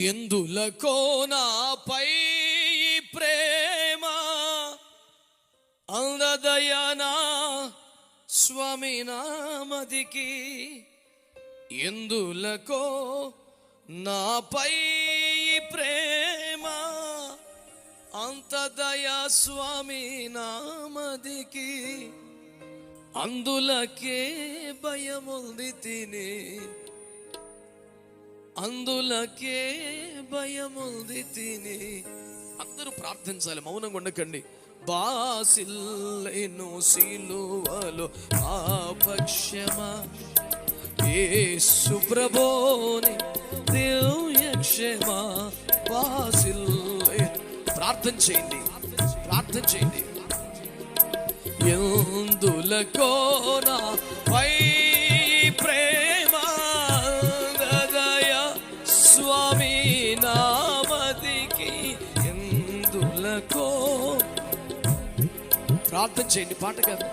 ఎందులకో నాపై ప్రేమ అందదయనా స్వామి నామదికి. ఎందులకో నాపై ప్రేమ అంతదయా స్వామి నామదికి. అందులకే భయముంది తిని, అందులకే భయముంది తిని. అందరూ ప్రార్థించాలి, మౌనంగా ఉండకండి. బాసిల్లెను సిలువలో పాపక్షమా యేసు ప్రభుని దివ్య క్షమా. బాసిల్లెను, ప్రార్థన చేయండి, ప్రార్థన చేయండి. ఎందులకో నాపై ప్రేమ దయా స్వామి నామదికి. ఎందులకో, ప్రార్థన చేయండి, పాట కాదు.